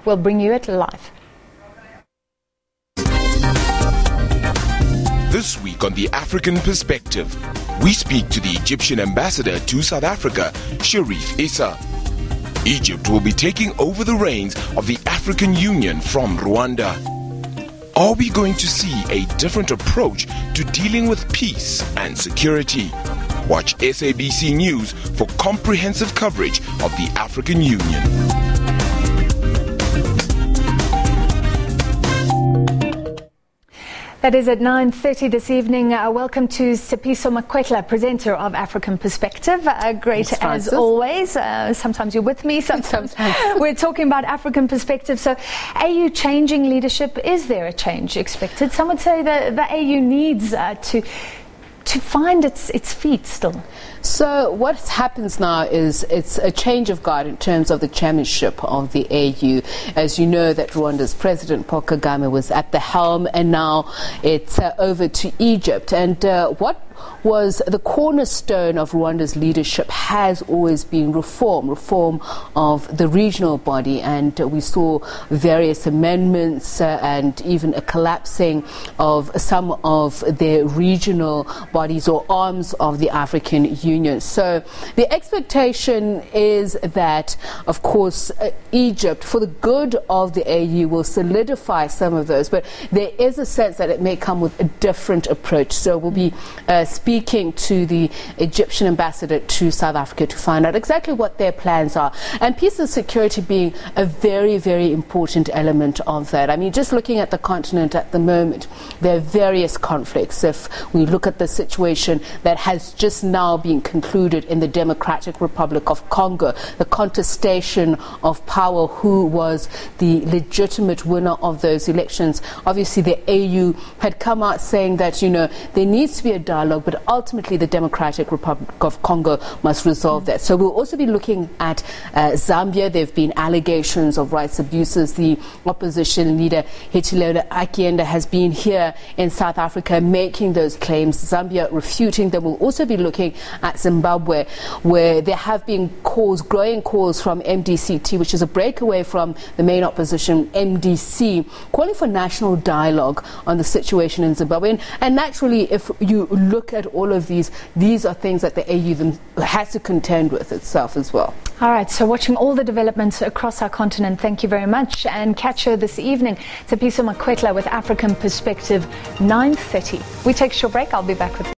We'll bring you it live. This week on The African Perspective, we speak to the Egyptian ambassador to South Africa, Sharif Issa. Egypt will be taking over the reins of the African Union from Rwanda. Are we going to see a different approach to dealing with peace and security? Watch SABC News for comprehensive coverage of the African Union. That is at 9:30 this evening. Welcome to Tsepiso Makwetla, presenter of African Perspective. Great as always. Sometimes you're with me, sometimes we're talking about African Perspective. So, AU changing leadership, is there a change expected? Some would say that the AU needs to find its feet still. So what happens now is it's a change of guard in terms of the chairmanship of the AU. As you know, that Rwanda's President Paul Kagame was at the helm, and now it's over to Egypt. And what was the cornerstone of Rwanda's leadership has always been reform of the regional body, and we saw various amendments and even a collapsing of some of their regional bodies or arms of the African Union. So the expectation is that, of course, Egypt, for the good of the AU, will solidify some of those, but there is a sense that it may come with a different approach. So we'll be speaking to the Egyptian ambassador to South Africa to find out exactly what their plans are, and peace and security being a very, very important element of that. I mean, just looking at the continent at the moment, there are various conflicts. If we look at the situation that has just now been concluded in the Democratic Republic of Congo, the contestation of power, who was the legitimate winner of those elections. Obviously, the AU had come out saying that, you know, there needs to be a dialogue, but ultimately the Democratic Republic of Congo must resolve that. So we'll also be looking at Zambia. There have been allegations of rights abuses. The opposition leader Hichilema Akienda has been here in South Africa making those claims, Zambia refuting them. We'll also be looking at Zimbabwe, where there have been growing calls from MDCT, which is a breakaway from the main opposition, MDC, calling for national dialogue on the situation in Zimbabwe. And naturally, if you look at all of these are things that the AU has to contend with itself as well. All right, so watching all the developments across our continent, thank you very much. And catch her this evening, Tsepiso Makwetla with African Perspective, 9:30. We take a short break. I'll be back with you.